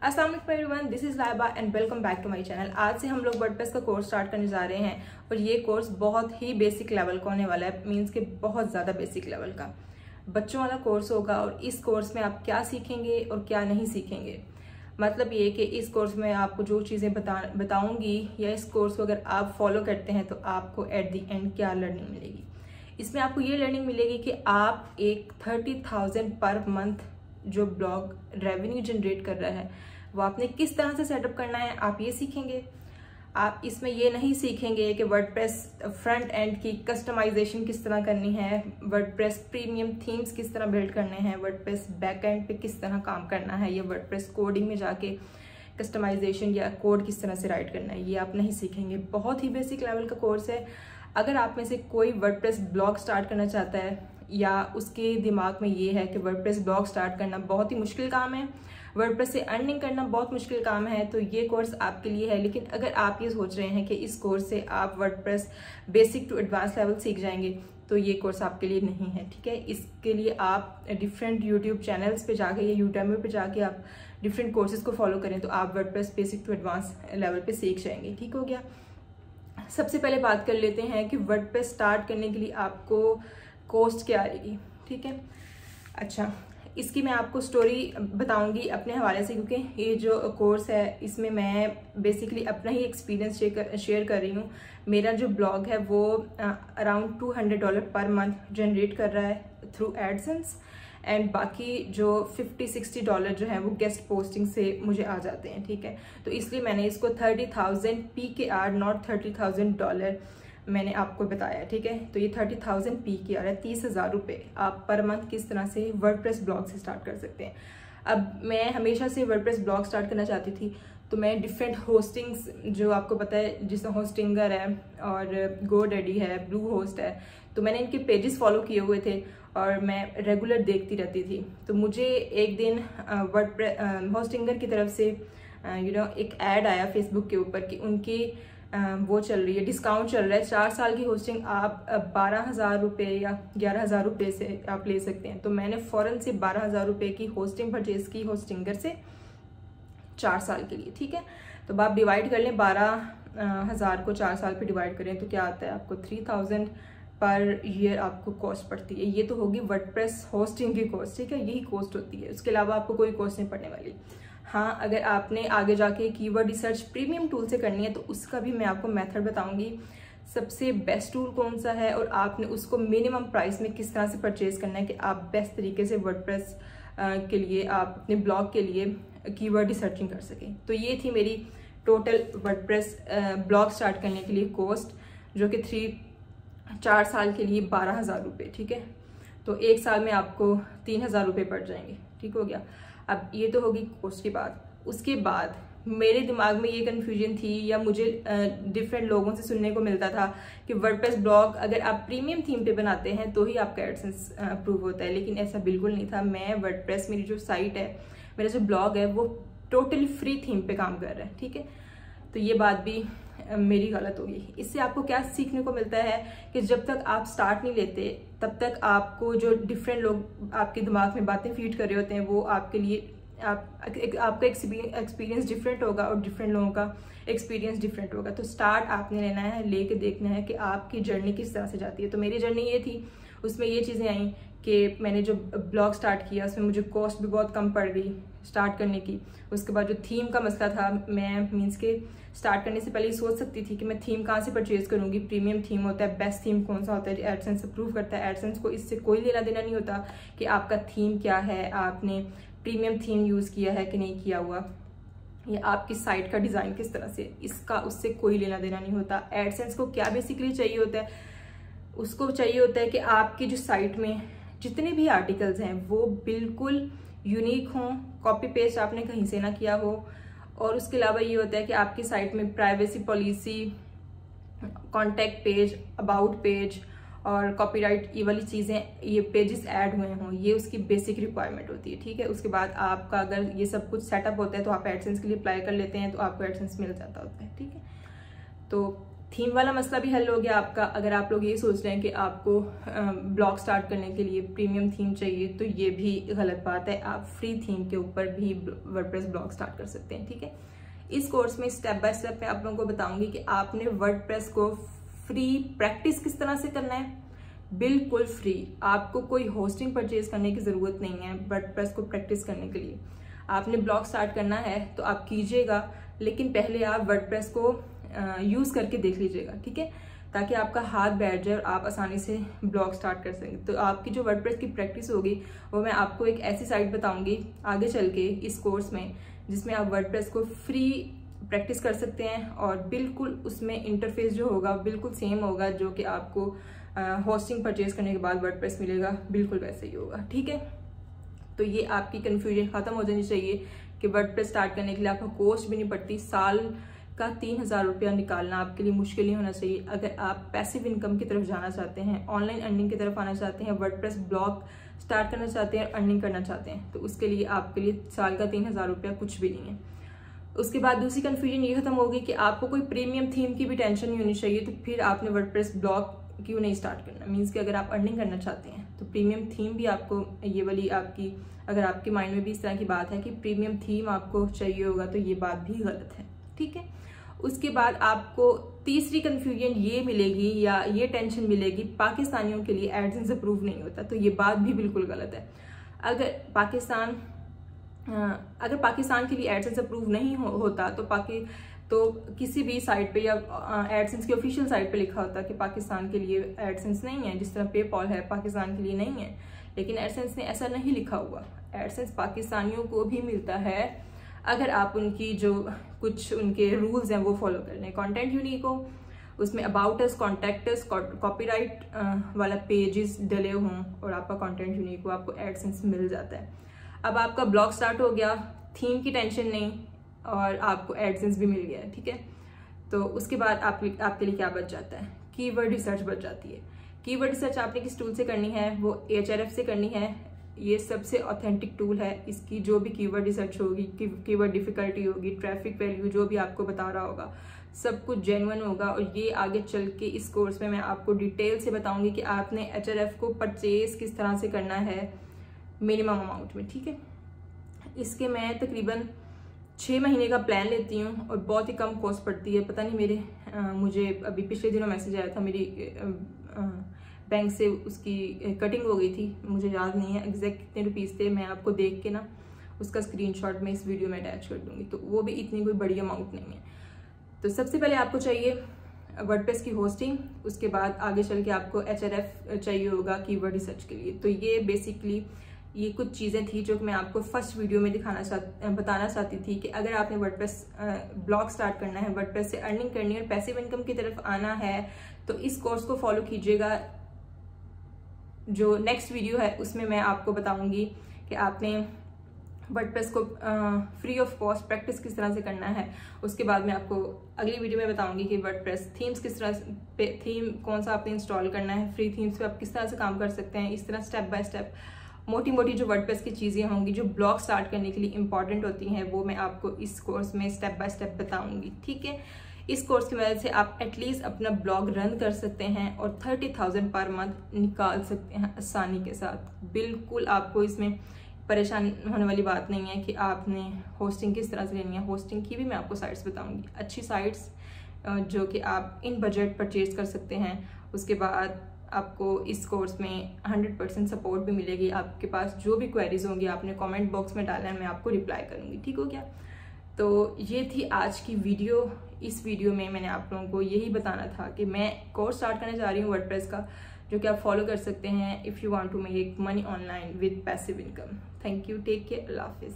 अस्सलाम वालेकुम everyone, this is Laiba and welcome back to my channel. आज से हम लोग वर्डप्रेस का कोर्स स्टार्ट करने जा रहे हैं और ये कोर्स बहुत ही बेसिक लेवल का होने वाला है। मींस के बहुत ज़्यादा बेसिक लेवल का बच्चों वाला कोर्स होगा। और इस कोर्स में आप क्या सीखेंगे और क्या नहीं सीखेंगे, मतलब ये कि इस कोर्स में आपको जो चीज़ें बताऊंगी या इस कोर्स को अगर आप फॉलो करते हैं तो आपको एट द एंड क्या लर्निंग मिलेगी। इसमें आपको ये लर्निंग मिलेगी कि आप एक 30,000 पर मंथ जो ब्लॉग रेवेन्यू जनरेट कर रहा है वो आपने किस तरह से सेटअप करना है, आप ये सीखेंगे। आप इसमें ये नहीं सीखेंगे कि वर्डप्रेस फ्रंट एंड की कस्टमाइजेशन किस तरह करनी है, वर्डप्रेस प्रीमियम थीम्स किस तरह बिल्ड करने हैं, वर्डप्रेस बैक एंड पे किस तरह काम करना है, या वर्डप्रेस कोडिंग में जाके कस्टमाइजेशन या कोड किस तरह से राइट करना है, ये आप नहीं सीखेंगे। बहुत ही बेसिक लेवल का कोर्स है। अगर आप में से कोई वर्डप्रेस ब्लॉग स्टार्ट करना चाहता है या उसके दिमाग में ये है कि वर्डप्रेस ब्लॉग स्टार्ट करना बहुत ही मुश्किल काम है, वर्डप्रेस से अर्निंग करना बहुत मुश्किल काम है, तो ये कोर्स आपके लिए है। लेकिन अगर आप ये सोच रहे हैं कि इस कोर्स से आप WordPress basic to advance level सीख जाएंगे, तो ये कोर्स आपके लिए नहीं है। ठीक है, इसके लिए आप डिफरेंट यूट्यूब चैनल्स पे जाके या यूट्यूब पे जाके आप डिफरेंट कोर्सेज को फॉलो करें तो आप WordPress basic to advance level पे सीख जाएंगे। ठीक हो गया। सबसे पहले बात कर लेते हैं कि वर्डप्रेस स्टार्ट करने के लिए आपको कॉस्ट क्या आएगी। ठीक है, अच्छा, इसकी मैं आपको स्टोरी बताऊंगी अपने हवाले से, क्योंकि ये जो कोर्स है इसमें मैं बेसिकली अपना ही एक्सपीरियंस शेयर कर रही हूँ। मेरा जो ब्लॉग है वो अराउंड $200 पर मंथ जनरेट कर रहा है थ्रू एडसेंस, एंड बाकी जो $50-60 जो है वो गेस्ट पोस्टिंग से मुझे आ जाते हैं। ठीक है, तो इसलिए मैंने इसको 30,000 PKR नॉट $30,000 मैंने आपको बताया। ठीक है, तो ये 30,000 PKR है, 30,000 रुपये आप पर मंथ किस तरह से वर्डप्रेस ब्लॉग से स्टार्ट कर सकते हैं। अब मैं हमेशा से वर्डप्रेस ब्लॉग स्टार्ट करना चाहती थी, तो मैं डिफरेंट होस्टिंग्स जो आपको पता है, जिसमें होस्टिंगर है और GoDaddy है, ब्लू होस्ट है, तो मैंने इनके पेजेस फॉलो किए हुए थे और मैं रेगुलर देखती रहती थी। तो मुझे एक दिन होस्टिंगर की तरफ से एक ऐड आया फेसबुक के ऊपर कि उनकी वो चल रही है, डिस्काउंट चल रहा है, 4 साल की होस्टिंग आप 12,000 रुपये या 11,000 रुपये से आप ले सकते हैं। तो मैंने फ़ौरन से 12,000 रुपये की होस्टिंग परचेज की होस्टिंगर से 4 साल के लिए। ठीक है, तो आप डिवाइड कर लें, 12,000 को 4 साल पे डिवाइड करें तो क्या आता है आपको 3,000 पर ईयर आपको कॉस्ट पड़ती है। ये तो होगी वर्डप्रेस होस्टिंग की कॉस्ट। ठीक है, यही कॉस्ट होती है, उसके अलावा आपको कोई कॉस्ट नहीं पड़ने वाली। हाँ, अगर आपने आगे जाके कीवर्ड रिसर्च प्रीमियम टूल से करनी है तो उसका भी मैं आपको मेथड बताऊंगी, सबसे बेस्ट टूल कौन सा है और आपने उसको मिनिमम प्राइस में किस तरह से परचेज करना है कि आप बेस्ट तरीके से वर्डप्रेस के लिए, आप अपने ब्लॉग के लिए कीवर्ड रिसर्चिंग कर सकें। तो ये थी मेरी टोटल वर्डप्रेस ब्लॉग स्टार्ट करने के लिए कॉस्ट, जो कि 4 साल के लिए 12,000 रुपये। ठीक है, तो 1 साल में आपको 3,000 रुपये पड़ जाएंगे। ठीक हो गया। अब ये तो होगी कॉस्ट की बात। उसके बाद मेरे दिमाग में ये कन्फ्यूजन थी, या मुझे डिफरेंट लोगों से सुनने को मिलता था कि वर्डप्रेस ब्लॉग अगर आप प्रीमियम थीम पे बनाते हैं तो ही आपका एडसेंस अप्रूव होता है, लेकिन ऐसा बिल्कुल नहीं था। मैं वर्डप्रेस, मेरी जो साइट है, मेरा जो ब्लॉग है, वो टोटली फ्री थीम पे काम कर रहा है। ठीक है, तो ये बात भी मेरी गलत होगी। इससे आपको क्या सीखने को मिलता है कि जब तक आप स्टार्ट नहीं लेते तब तक आपको जो डिफरेंट लोग आपके दिमाग में बातें फीड कर रहे होते हैं वो आपके लिए आपका एक्सपीरियंस डिफरेंट होगा और डिफरेंट लोगों का एक्सपीरियंस डिफरेंट होगा। तो स्टार्ट आपने लेना है, लेके देखना है कि आपकी जर्नी किस तरह से जाती है। तो मेरी जर्नी ये थी, उसमें ये चीज़ें आई कि मैंने जो ब्लॉग स्टार्ट किया उसमें मुझे कॉस्ट भी बहुत कम पड़ गई स्टार्ट करने की। उसके बाद जो थीम का मसला था, मैं मीन्स के स्टार्ट करने से पहले सोच सकती थी कि मैं थीम कहाँ से परचेज करूँगी, प्रीमियम थीम होता है, बेस्ट थीम कौन सा होता है, एडसेंस अप्रूव करता है। एडसेंस को इससे कोई लेना देना नहीं होता कि आपका थीम क्या है, आपने प्रीमियम थीम यूज़ किया है कि नहीं किया हुआ, या आपकी साइट का डिज़ाइन किस तरह से, इसका उससे कोई लेना देना नहीं होता। एडसेंस को क्या बेसिकली चाहिए होता है, उसको चाहिए होता है कि आपकी जो साइट में जितने भी आर्टिकल्स हैं वो बिल्कुल यूनिक हों, कॉपी पेस्ट आपने कहीं से ना किया हो। और उसके अलावा ये होता है कि आपकी साइट में privacy policy, contact page, about page और कॉपीराइट, ये वाली चीज़ें, ये पेजेस ऐड हुए हों, ये उसकी बेसिक रिक्वायरमेंट होती है। ठीक है, उसके बाद आपका अगर ये सब कुछ सेटअप होता है तो आप एडसेंस के लिए अप्लाई कर लेते हैं तो आपको एडसेंस मिल जाता होता है। ठीक है, तो थीम वाला मसला भी हल हो गया आपका। अगर आप लोग ये सोच रहे हैं कि आपको ब्लॉग स्टार्ट करने के लिए प्रीमियम थीम चाहिए, तो ये भी गलत बात है। आप फ्री थीम के ऊपर भी वर्डप्रेस ब्लॉग स्टार्ट कर सकते हैं, ठीक है। इस कोर्स में स्टेप बाय स्टेप मैं आप लोगों को बताऊंगी कि आपने वर्डप्रेस को फ्री प्रैक्टिस किस तरह से करना है, बिल्कुल फ्री। आपको कोई होस्टिंग परचेज करने की जरूरत नहीं है वर्डप्रेस को प्रैक्टिस करने के लिए। आपने ब्लॉग स्टार्ट करना है तो आप कीजिएगा, लेकिन पहले आप वर्डप्रेस को यूज करके देख लीजिएगा, ठीक है, ताकि आपका हाथ बैठ जाए और आप आसानी से ब्लॉग स्टार्ट कर सकें। तो आपकी जो वर्डप्रेस की प्रैक्टिस होगी वो मैं आपको एक ऐसी साइट बताऊंगी आगे चल के इस कोर्स में, जिसमें आप वर्डप्रेस को फ्री प्रैक्टिस कर सकते हैं और बिल्कुल उसमें इंटरफेस जो होगा बिल्कुल सेम होगा जो कि आपको होस्टिंग परचेज करने के बाद वर्डप्रेस मिलेगा, बिल्कुल वैसे ही होगा, ठीक है। तो ये आपकी कन्फ्यूजन खत्म हो जानी चाहिए कि वर्डप्रेस स्टार्ट करने के लिए आपको कॉस्ट भी नहीं पड़ती। साल का 3000 रुपया निकालना आपके लिए मुश्किल नहीं होना चाहिए। अगर आप पैसिव इनकम की तरफ जाना चाहते हैं, ऑनलाइन अर्निंग की तरफ आना चाहते हैं, वर्डप्रेस ब्लॉग स्टार्ट करना चाहते हैं, अर्निंग करना चाहते हैं, तो उसके लिए आपके लिए साल का 3000 रुपया कुछ भी नहीं है। उसके बाद दूसरी कन्फ्यूजन ये खत्म होगी कि आपको कोई प्रीमियम थीम की भी टेंशन नहीं होनी चाहिए। तो फिर आपने वर्डप्रेस ब्लॉग क्यों नहीं स्टार्ट करना। मीन्स कि अगर आप अर्निंग करना चाहते हैं तो प्रीमियम थीम भी आपको ये वाली आपकी, अगर आपके माइंड में भी इस तरह की बात है कि प्रीमियम थीम आपको चाहिए होगा, तो ये बात भी गलत है, ठीक है। उसके बाद आपको तीसरी कन्फ्यूजन ये मिलेगी या ये टेंशन मिलेगी, पाकिस्तानियों के लिए एडसेंस अप्रूव नहीं होता। तो ये बात भी बिल्कुल गलत है। अगर पाकिस्तान के लिए एडसेंस अप्रूव नहीं होता तो किसी भी साइट पे या एडसेंस की ऑफिशियल साइट पे लिखा होता कि पाकिस्तान के लिए एडसेंस नहीं है, जिस तरह पेपॉल है पाकिस्तान के लिए नहीं है। लेकिन एडसेंस ने ऐसा नहीं लिखा हुआ। एडसेंस पाकिस्तानियों को भी मिलता है अगर आप उनकी जो कुछ उनके रूल्स हैं वो फॉलो कर लें। कंटेंट यूनिक हो, उसमें about us, contact us, copyright वाला पेजेस डले हों और आपका कंटेंट यूनिक हो, आपको एडसेंस मिल जाता है। अब आपका ब्लॉग स्टार्ट हो गया, थीम की टेंशन नहीं और आपको एडसेंस भी मिल गया है, ठीक है। तो उसके बाद आपके लिए क्या बच जाता है, कीवर्ड रिसर्च बच जाती है। कीवर्ड रिसर्च आपने किस टूल से करनी है, वो Ahref से करनी है। ये सबसे ऑथेंटिक टूल है। इसकी जो भी कीवर्ड रिसर्च होगी, कीवर्ड डिफिकल्टी होगी, ट्रैफिक वैल्यू जो भी आपको बता रहा होगा, सब कुछ जेन्युइन होगा। और ये आगे चल के इस कोर्स में मैं आपको डिटेल से बताऊंगी कि आपने Ahref को परचेज किस तरह से करना है मिनिमम अमाउंट में, ठीक है। इसके मैं तकरीबन 6 महीने का प्लान लेती हूँ और बहुत ही कम कॉस्ट पड़ती है। पता नहीं मुझे अभी पिछले दिनों मैसेज आया था, मेरी बैंक से उसकी कटिंग हो गई थी, मुझे याद नहीं है एग्जैक्ट कितने रुपीस थे। मैं आपको देख के ना उसका स्क्रीनशॉट मैं इस वीडियो में अटैच कर दूंगी। तो वो भी इतनी कोई बड़ी अमाउंट नहीं है। तो सबसे पहले आपको चाहिए वर्डप्रेस की होस्टिंग, उसके बाद आगे चल के आपको Ahref चाहिए होगा कीवर्ड रिसर्च के लिए। तो ये बेसिकली ये कुछ चीज़ें थी जो कि मैं आपको फर्स्ट वीडियो में बताना चाहती थी कि अगर आपने वर्डप्रेस ब्लॉग स्टार्ट करना है, वर्डप्रेस से अर्निंग करनी है और पैसिव इनकम की तरफ आना है, तो इस कोर्स को फॉलो कीजिएगा। जो नेक्स्ट वीडियो है उसमें मैं आपको बताऊंगी कि आपने वर्डप्रेस को फ्री ऑफ कॉस्ट प्रैक्टिस किस तरह से करना है। उसके बाद मैं आपको अगली वीडियो में बताऊंगी कि वर्डप्रेस थीम्स किस तरह पे, थीम कौन सा आपने इंस्टॉल करना है, फ्री थीम्स पे आप किस तरह से काम कर सकते हैं। इस तरह स्टेप बाय स्टेप मोटी मोटी जो वर्डप्रेस की चीज़ें होंगी जो ब्लॉग स्टार्ट करने के लिए इंपॉर्टेंट होती हैं, वो मैं आपको इस कोर्स में स्टेप बाय स्टेप बताऊंगी, ठीक है। इस कोर्स की मदद से आप एटलीस्ट अपना ब्लॉग रन कर सकते हैं और 30,000 पर मंथ निकाल सकते हैं आसानी के साथ। बिल्कुल आपको इसमें परेशान होने वाली बात नहीं है कि आपने होस्टिंग किस तरह से लेनी है। होस्टिंग की भी मैं आपको साइट्स बताऊंगी, अच्छी साइट्स जो कि आप इन बजट परचेज कर सकते हैं। उसके बाद आपको इस कोर्स में 100% सपोर्ट भी मिलेगी। आपके पास जो भी क्वेरीज होंगी आपने कमेंट बॉक्स में डालना है, मैं आपको रिप्लाई करूंगी, ठीक हो गया। तो ये थी आज की वीडियो। इस वीडियो में मैंने आप लोगों को यही बताना था कि मैं कोर्स स्टार्ट करने जा रही हूँ वर्डप्रेस का, जो कि आप फॉलो कर सकते हैं if you want to make money online with passive income. Thank you, take care, अल्लाह हाफिज़।